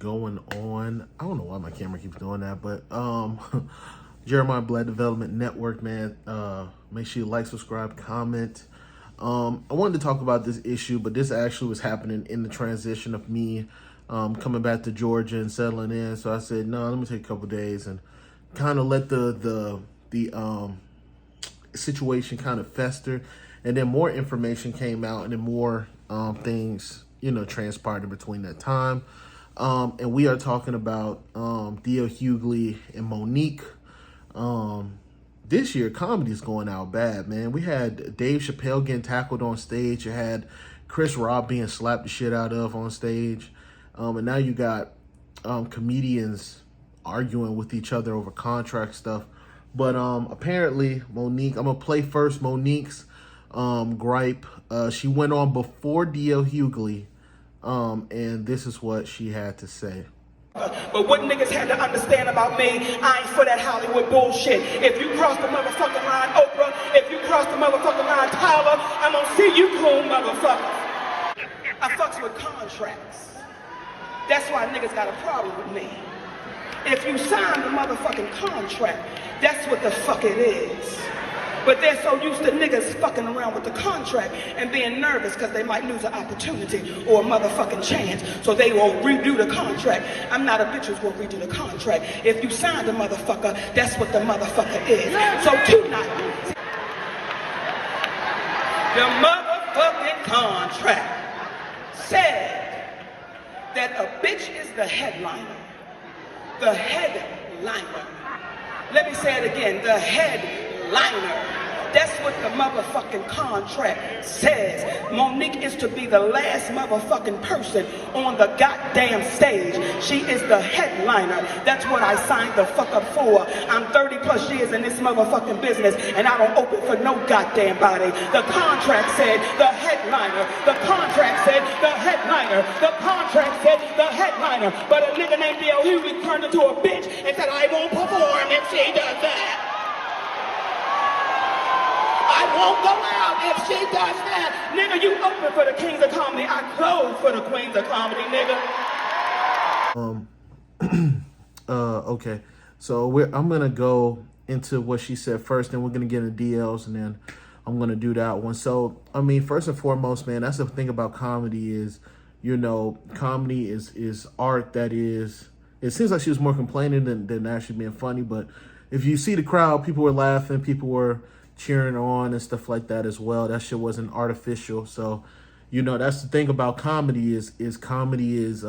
going on? I don't know why my camera keeps doing that, but Jeremiah Black Development Network, man. Make sure you like, subscribe, comment. I wanted to talk about this issue, but this actually was happening in the transition of me coming back to Georgia and settling in. So I said, no, let me take a couple days and kind of let the situation kind of fester. And then more information came out, and then more things, transpired in between that time. And we are talking about D.L. Hughley and Monique. This year, comedy is going out bad, man. We had Dave Chappelle getting tackled on stage. You had Chris Rock being slapped the shit out of on stage. And now you got comedians arguing with each other over contract stuff. But apparently, Monique, I'm going to play first Monique's gripe. She went on before D.L. Hughley, and this is what she had to say. But what niggas had to understand about me, I ain't for that Hollywood bullshit. If you cross the motherfucking line, Oprah, if you cross the motherfucking line, Tyler, I'm gonna see you cool, motherfucker. I fucks with contracts. That's why niggas got a problem with me. If you sign the motherfucking contract, that's what the fuck it is. But they're so used to niggas fucking around with the contract and being nervous because they might lose an opportunity or a motherfucking chance. So they will redo the contract. I'm not a bitch who's gonna redo the contract. If you signed a motherfucker, that's what the motherfucker is. So tonight, the motherfucking contract said that a bitch is the headliner. The headliner. Let me say it again, the headliner. That's what the motherfucking contract says. Monique is to be the last motherfucking person on the goddamn stage. She is the headliner. That's what I signed the fuck up for. I'm 30 plus years in this motherfucking business, and I don't open for no goddamn body. The contract said the headliner. The contract said the headliner. The contract said the headliner. But a nigga named D.L. Hughley turned into a bitch and said, I won't perform if she does that. I won't go out if she does that. Nigga, you open for the kings of comedy. I close for the queens of comedy, nigga. Okay. So I'm going to go into what she said first, then we're going to get into DLs, and then I'm going to do that one. So, I mean, first and foremost, man, that's the thing about comedy is, comedy is art that is, it seems like she was more complaining than actually being funny, but if you see the crowd, people were laughing, people were cheering on and stuff like that as well. That shit wasn't artificial. So, that's the thing about comedy is comedy is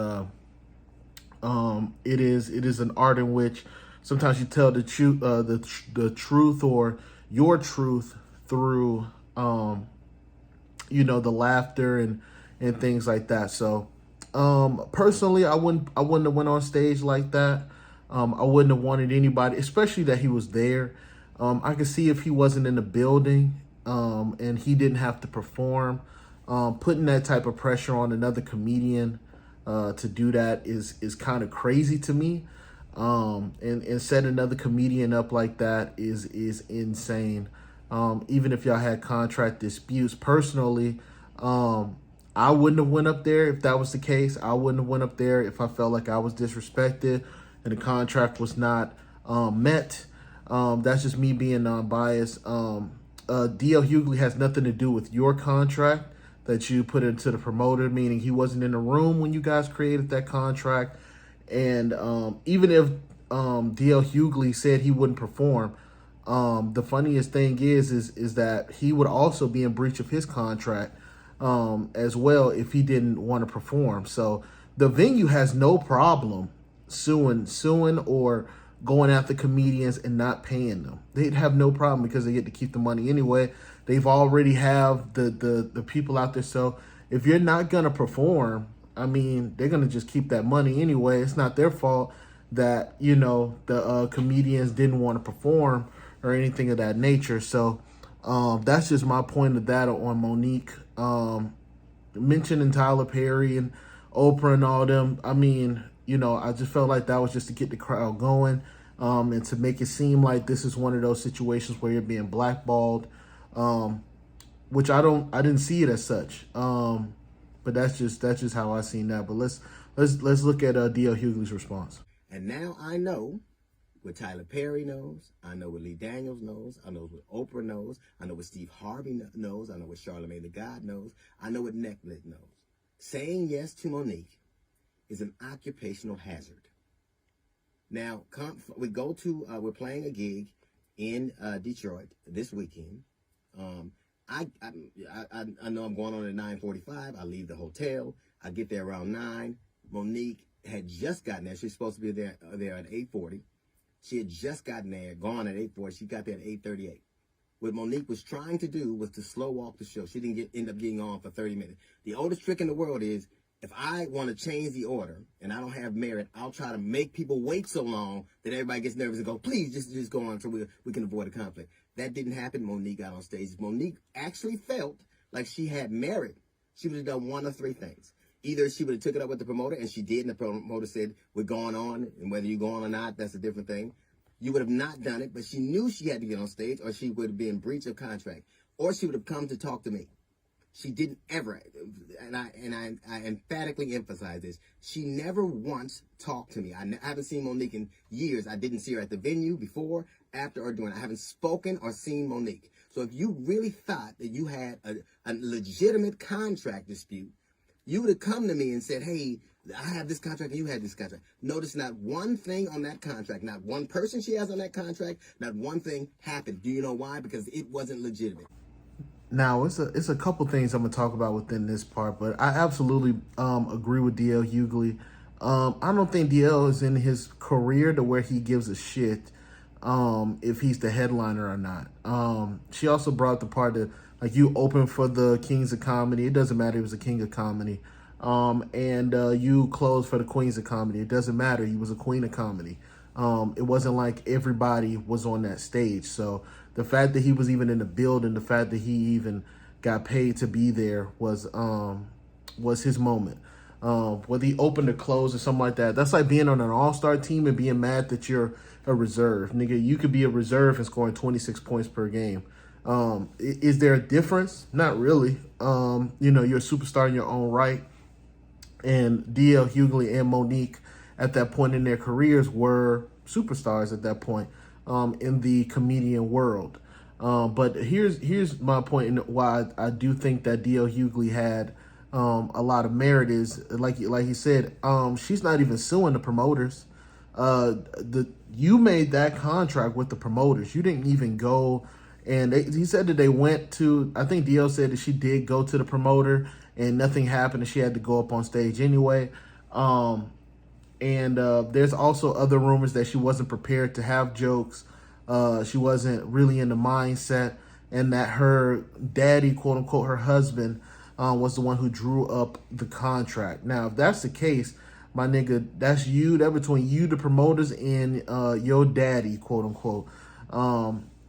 it is an art in which sometimes you tell the truth, the truth or your truth through the laughter and things like that. So personally, I wouldn't have went on stage like that. I wouldn't have wanted anybody, especially that he was there. I could see if he wasn't in the building and he didn't have to perform, putting that type of pressure on another comedian to do that is kind of crazy to me. And setting another comedian up like that is insane. Even if y'all had contract disputes, personally, I wouldn't have went up there if that was the case. I wouldn't have went up there if I felt like I was disrespected and the contract was not met. That's just me being non-biased. D.L. Hughley has nothing to do with your contract that you put into the promoter, meaning he wasn't in the room when you guys created that contract. And even if D.L. Hughley said he wouldn't perform, the funniest thing is that he would also be in breach of his contract as well if he didn't want to perform. So the venue has no problem suing or going after comedians and not paying them. They'd have no problem because they get to keep the money anyway. They've already have the people out there. So if you're not going to perform, I mean, they're going to just keep that money anyway. It's not their fault that, the comedians didn't want to perform or anything of that nature. So that's just my point of that on Monique. Mentioning Tyler Perry and Oprah and all them, I mean, I just felt like that was just to get the crowd going and to make it seem like this is one of those situations where you're being blackballed, which I didn't see it as such. But that's just how I seen that. But let's let's look at D.L. Hughley's response. And now I know what Tyler Perry knows. I know what Lee Daniels knows. I know what Oprah knows. I know what Steve Harvey knows. I know what Charlamagne the God knows. I know what Netflix knows. Saying yes to Monique is an occupational hazard. Now, we're playing a gig in Detroit this weekend. I know I'm going on at 9:45. I leave the hotel. I get there around 9. Monique had just gotten there. She's supposed to be there at 8:40. She had just gotten there, gone at 8:40. She got there at 8:38. What Monique was trying to do was to slow walk the show. She didn't end up getting on for 30 minutes. The oldest trick in the world is, if I want to change the order and I don't have merit, I'll try to make people wait so long that everybody gets nervous and go, please, just go on so we can avoid a conflict. That didn't happen. Monique got on stage. Monique actually felt like she had merit. She would have done one of 3 things. Either she would have took it up with the promoter, and she did, and the promoter said, we're going on, and whether you're going or not, that's a different thing. You would have not done it, but she knew she had to get on stage, or she would have been in breach of contract, or she would have come to talk to me. She didn't ever, and I emphatically emphasize this, she never once talked to me. I haven't seen Monique in years. I didn't see her at the venue before, after, or during. I haven't spoken or seen Monique. So if you really thought that you had a legitimate contract dispute, you would have come to me and said, hey, I have this contract and you had this contract. Notice not one thing on that contract, not one person she has on that contract, not one thing happened. Do you know why? Because it wasn't legitimate. Now, it's a couple things I'm going to talk about within this part, but I absolutely agree with D.L. Hughley. I don't think D.L. is in his career to where he gives a shit if he's the headliner or not. She also brought the part that, like, you open for the Kings of Comedy. It doesn't matter. He was a king of comedy. And you closed for the Queens of Comedy. It doesn't matter. He was a queen of comedy. It wasn't like everybody was on that stage. So the fact that he was even in the building, the fact that he even got paid to be there was his moment. Whether he opened or closed or something like that, that's like being on an all-star team and being mad that you're a reserve. Nigga, you could be a reserve and scoring 26 points per game. Is there a difference? Not really. You're a superstar in your own right. And D.L. Hughley and Monique at that point in their careers were superstars at that point in the comedian world. But here's my point in why I do think that D.L. Hughley had a lot of merit is, like he said, she's not even suing the promoters. You made that contract with the promoters. You didn't even go, and he said that they went to, I think D.L. said that she did go to the promoter and nothing happened and she had to go up on stage anyway. And there's also other rumors that she wasn't prepared to have jokes. She wasn't really in the mindset, and that her daddy, quote unquote, her husband, was the one who drew up the contract. Now, if that's the case, my nigga, that's you. That between you, the promoters, and your daddy, quote unquote.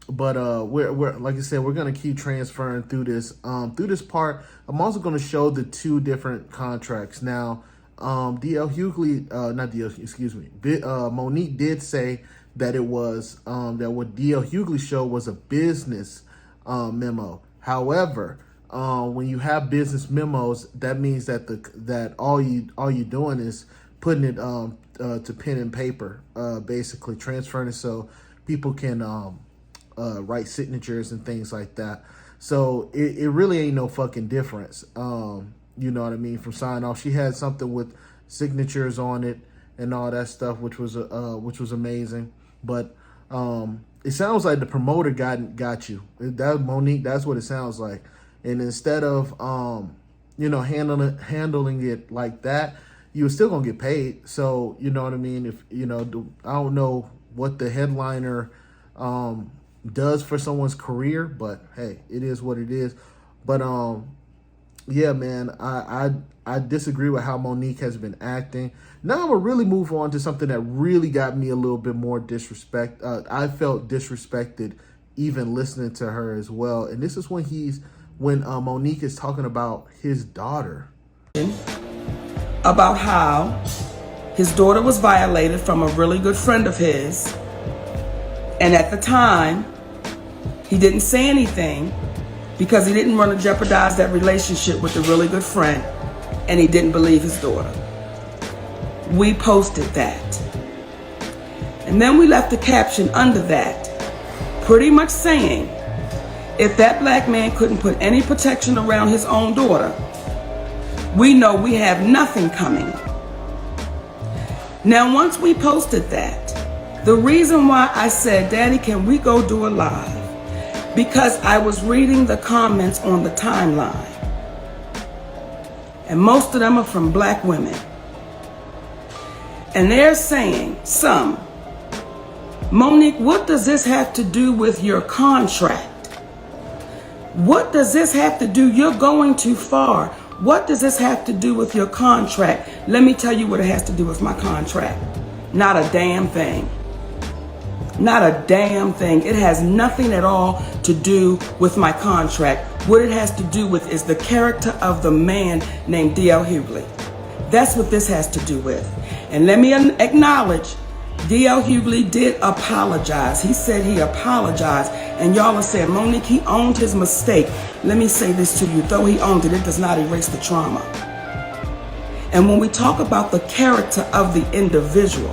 But we're like I said, we're gonna keep transferring through this part. I'm also gonna show the 2 different contracts. Now, D.L. Hughley, not D.L. excuse me, Monique did say that it was that what D.L. Hughley showed was a business memo. However, when you have business memos, that means that that all you doing is putting it to pen and paper, basically transferring it so people can write signatures and things like that. So it really ain't no fucking difference. You know what I mean? From sign off, she had something with signatures on it and all that stuff, which was amazing. But it sounds like the promoter got you. That Monique, that's what it sounds like. And instead of handling it like that, you were still gonna get paid. So you know what I mean? If I don't know what the headliner does for someone's career, but hey, it is what it is. But yeah, man, I disagree with how Monique has been acting. Now I'm gonna really move on to something that really got me a little bit more disrespect. I felt disrespected even listening to her as well. And this is when Monique is talking about his daughter. About how his daughter was violated from a really good friend of his. And at the time, he didn't say anything because he didn't want to jeopardize that relationship with a really good friend, and he didn't believe his daughter. we posted that. And then we left a caption under that, pretty much saying, if that black man couldn't put any protection around his own daughter, we know we have nothing coming. Now, once we posted that, the reason why I said, Daddy, can we go do a live? Because I was reading the comments on the timeline. And most of them are from black women. And they're saying, some, Monique, what does this have to do with your contract? What does this have to do? You're going too far. What does this have to do with your contract? Let me tell you what it has to do with my contract. Not a damn thing. Not a damn thing. It has nothing at all to do with my contract. What it has to do with is the character of the man named D.L. Hughley. That's what this has to do with. And let me acknowledge, D.L. Hughley did apologize. He said he apologized. And y'all are saying, Monique, he owned his mistake. Let me say this to you. Though he owned it, it does not erase the trauma. And when we talk about the character of the individual,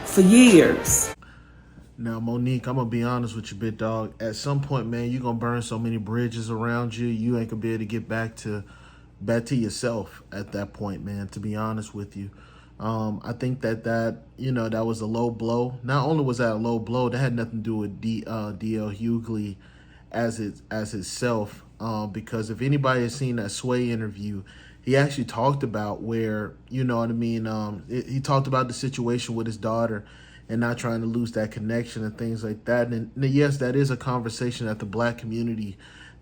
for years. Now, Monique, I'm going to be honest with you, big dog. At some point, man, you're going to burn so many bridges around you, you ain't going to be able to get back to yourself at that point, man, to be honest with you. I think that was a low blow. Not only was that a low blow, that had nothing to do with D.L. Hughley as itself. Because if anybody has seen that Sway interview, he actually talked about where, you know what I mean, he talked about the situation with his daughter and not trying to lose that connection and things like that. And yes, that is a conversation that the black community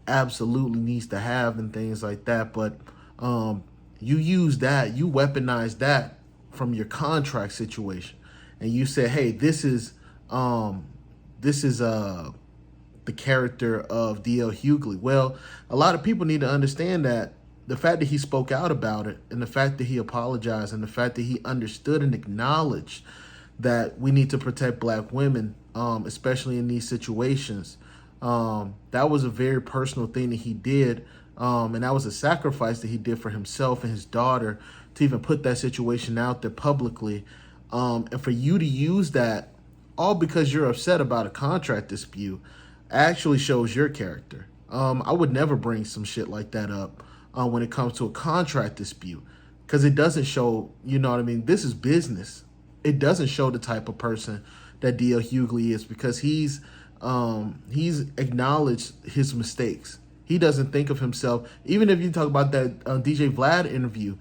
absolutely needs to have and things like that. But you use that, you weaponize that from your contract situation, and you say, hey, this is the character of D.L. Hughley. Well, a lot of people need to understand that the fact that he spoke out about it, and the fact that he apologized, and the fact that he understood and acknowledged that we need to protect black women, especially in these situations, that was a very personal thing that he did, and that was a sacrifice that he did for himself and his daughter to even put that situation out there publicly, and for you to use that all because you're upset about a contract dispute actually shows your character. I would never bring some shit like that up when it comes to a contract dispute, because it doesn't show, you know what I mean, this is business. It doesn't show the type of person that D.L. Hughley is, because he's acknowledged his mistakes. He doesn't think of himself, even if you talk about that DJ Vlad interview,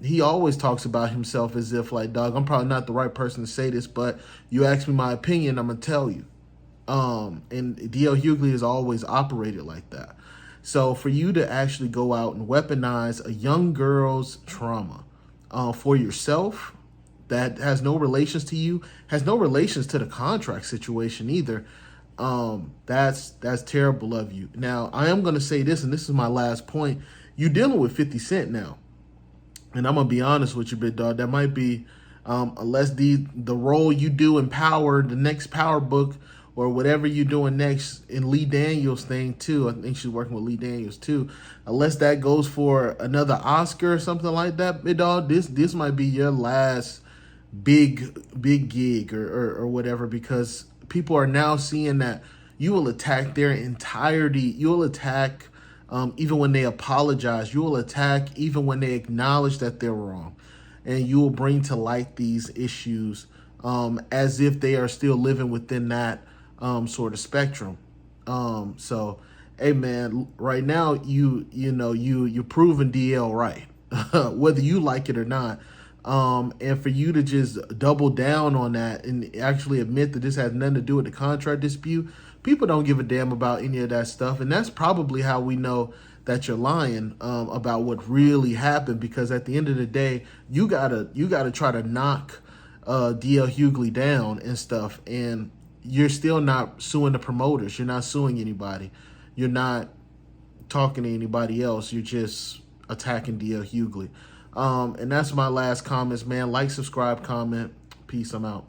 he always talks about himself as if, like, dog, I'm probably not the right person to say this, but you ask me my opinion, I'm gonna tell you. And D.L. Hughley has always operated like that. So for you to actually go out and weaponize a young girl's trauma for yourself, that has no relations to you, has no relations to the contract situation either, that's terrible of you. Now, I am gonna say this, and this is my last point. You're dealing with 50 Cent now. And I'm going to be honest with you, big dog, that might be, unless the role you do in Power, the next Power book, or whatever you're doing next in Lee Daniels thing too, I think she's working with Lee Daniels too, unless that goes for another Oscar or something like that, big dog, this might be your last big gig or whatever, because people are now seeing that you will attack their entirety, you will attack even when they apologize, you will attack even when they acknowledge that they're wrong. And you will bring to light these issues as if they are still living within that sort of spectrum. So, hey man, right now you're proving DL right, whether you like it or not. And for you to just double down on that and actually admit that this has nothing to do with the contract dispute, people don't give a damn about any of that stuff. And that's probably how we know that you're lying about what really happened, because at the end of the day, you gotta try to knock D.L. Hughley down and stuff, and you're still not suing the promoters. You're not suing anybody. You're not talking to anybody else. You're just attacking D.L. Hughley. And that's my last comments, man. Like, subscribe, comment. Peace. I'm out.